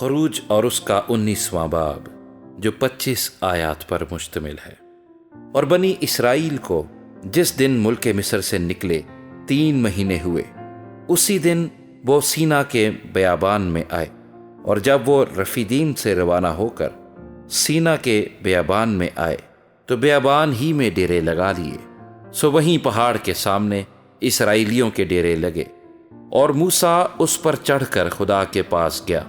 خروج اور اس کا 19واں باب جو 25 آیات پر مشتمل ہے۔ اور بنی اسرائیل کو جس دن ملک مصر سے نکلے 3 مہینے ہوئے، اسی دن وہ سینا کے بیابان میں آئے، اور جب وہ رفیدیم سے روانہ ہو کر سینا کے بیابان میں آئے تو بیابان ہی میں ڈیرے لگا لیے۔ سو وہیں پہاڑ کے سامنے اسرائیلیوں کے ڈیرے لگے، اور موسیٰ اس پر چڑھ کر خدا کے پاس گیا،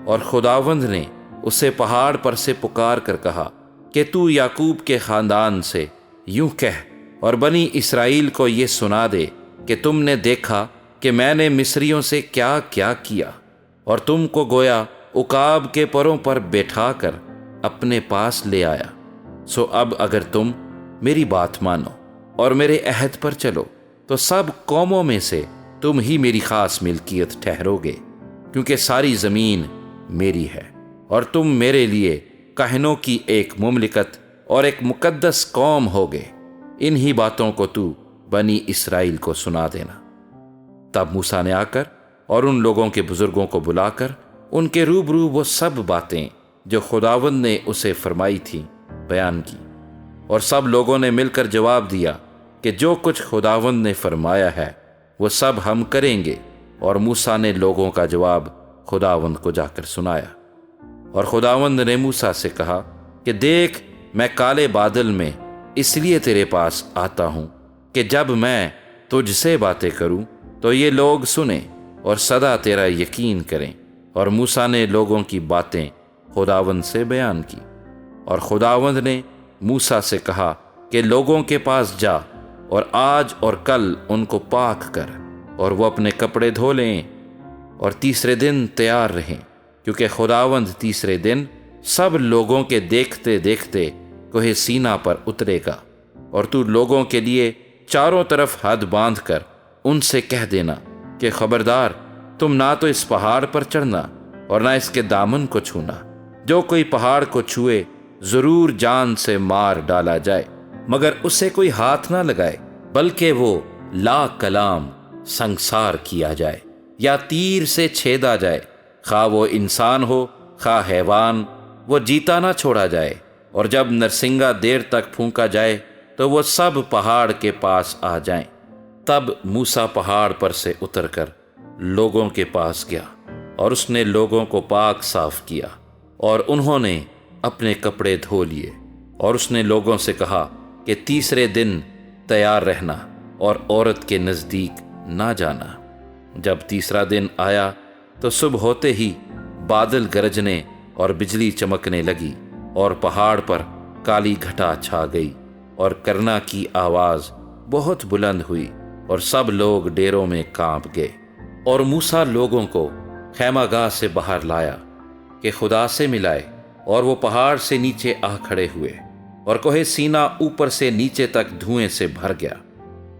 اور خداوند نے اسے پہاڑ پر سے پکار کر کہا کہ تو یعقوب کے خاندان سے یوں کہہ اور بنی اسرائیل کو یہ سنا دے کہ تم نے دیکھا کہ میں نے مصریوں سے کیا کیا کیا، اور تم کو گویا عقاب کے پروں پر بیٹھا کر اپنے پاس لے آیا۔ سو اب اگر تم میری بات مانو اور میرے عہد پر چلو تو سب قوموں میں سے تم ہی میری خاص ملکیت ٹھہرو گے، کیونکہ ساری زمین میری ہے، اور تم میرے لیے کہنوں کی ایک مملکت اور ایک مقدس قوم ہوگے۔ انہی باتوں کو تو بنی اسرائیل کو سنا دینا۔ تب موسیٰ نے آ کر اور ان لوگوں کے بزرگوں کو بلا کر ان کے روبرو وہ سب باتیں جو خداوند نے اسے فرمائی تھیں بیان کی، اور سب لوگوں نے مل کر جواب دیا کہ جو کچھ خداوند نے فرمایا ہے وہ سب ہم کریں گے۔ اور موسیٰ نے لوگوں کا جواب خداوند کو جا کر سنایا۔ اور خداوند نے موسیٰ سے کہا کہ دیکھ، میں کالے بادل میں اس لیے تیرے پاس آتا ہوں کہ جب میں تجھ سے باتیں کروں تو یہ لوگ سنیں اور سدا تیرا یقین کریں۔ اور موسیٰ نے لوگوں کی باتیں خداوند سے بیان کی۔ اور خداوند نے موسیٰ سے کہا کہ لوگوں کے پاس جا اور آج اور کل ان کو پاک کر، اور وہ اپنے کپڑے دھو لیں اور تیسرے دن تیار رہیں، کیونکہ خداوند تیسرے دن سب لوگوں کے دیکھتے دیکھتے کوہ سینا پر اترے گا۔ اور تو لوگوں کے لیے چاروں طرف حد باندھ کر ان سے کہہ دینا کہ خبردار، تم نہ تو اس پہاڑ پر چڑھنا اور نہ اس کے دامن کو چھونا۔ جو کوئی پہاڑ کو چھوئے ضرور جان سے مار ڈالا جائے، مگر اسے کوئی ہاتھ نہ لگائے، بلکہ وہ لا کلام سنگسار کیا جائے یا تیر سے چھیدا جائے، خواہ وہ انسان ہو خواہ حیوان، وہ جیتا نہ چھوڑا جائے۔ اور جب نرسنگا دیر تک پھونکا جائے تو وہ سب پہاڑ کے پاس آ جائیں۔ تب موسیٰ پہاڑ پر سے اتر کر لوگوں کے پاس گیا، اور اس نے لوگوں کو پاک صاف کیا، اور انہوں نے اپنے کپڑے دھو لیے۔ اور اس نے لوگوں سے کہا کہ تیسرے دن تیار رہنا اور عورت کے نزدیک نہ جانا۔ جب تیسرا دن آیا تو صبح ہوتے ہی بادل گرجنے اور بجلی چمکنے لگی، اور پہاڑ پر کالی گھٹا چھا گئی، اور کرنا کی آواز بہت بلند ہوئی، اور سب لوگ ڈیروں میں کانپ گئے۔ اور موسیٰ لوگوں کو خیمہ گاہ سے باہر لایا کہ خدا سے ملائے، اور وہ پہاڑ سے نیچے آ کھڑے ہوئے، اور کوہ سینا اوپر سے نیچے تک دھوئیں سے بھر گیا،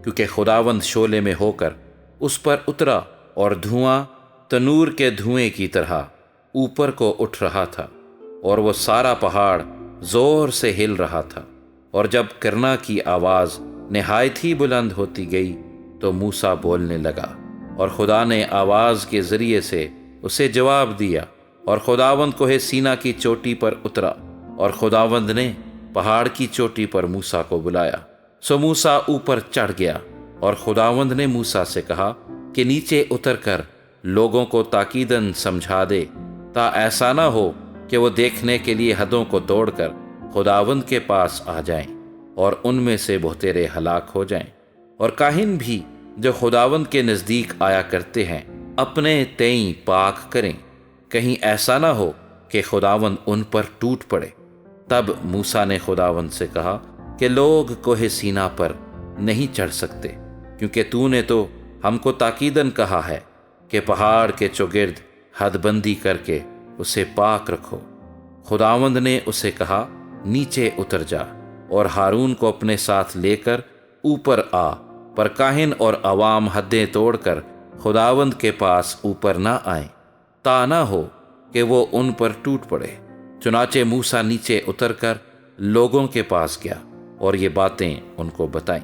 کیونکہ خداوند شعلے میں ہو کر اس پر اترا، اور دھواں تنور کے دھوئیں کی طرح اوپر کو اٹھ رہا تھا، اور وہ سارا پہاڑ زور سے ہل رہا تھا۔ اور جب کرنا کی آواز نہایت ہی بلند ہوتی گئی تو موسیٰ بولنے لگا، اور خدا نے آواز کے ذریعے سے اسے جواب دیا، اور خداوند کوہ سینا کی چوٹی پر اترا، اور خداوند نے پہاڑ کی چوٹی پر موسیٰ کو بلایا۔ سو موسیٰ اوپر چڑھ گیا، اور خداوند نے موسیٰ سے کہا کہ نیچے اتر کر لوگوں کو تاکیداً سمجھا دے، تا ایسا نہ ہو کہ وہ دیکھنے کے لیے حدوں کو توڑ کر خداوند کے پاس آ جائیں، اور ان میں سے بہترے ہلاک ہو جائیں۔ اور کاہن بھی جو خداوند کے نزدیک آیا کرتے ہیں اپنے تئیں پاک کریں، کہیں ایسا نہ ہو کہ خداوند ان پر ٹوٹ پڑے۔ تب موسیٰ نے خداوند سے کہا کہ لوگ کوہ سینا پر نہیں چڑھ سکتے، کیونکہ تو نے تو ہم کو تاکیداً کہا ہے کہ پہاڑ کے چوگرد حد بندی کر کے اسے پاک رکھو۔ خداوند نے اسے کہا نیچے اتر جا اور ہارون کو اپنے ساتھ لے کر اوپر آ، پر کاہن اور عوام حدیں توڑ کر خداوند کے پاس اوپر نہ آئیں، تا نہ ہو کہ وہ ان پر ٹوٹ پڑے۔ چنانچہ موسیٰ نیچے اتر کر لوگوں کے پاس گیا اور یہ باتیں ان کو بتائیں۔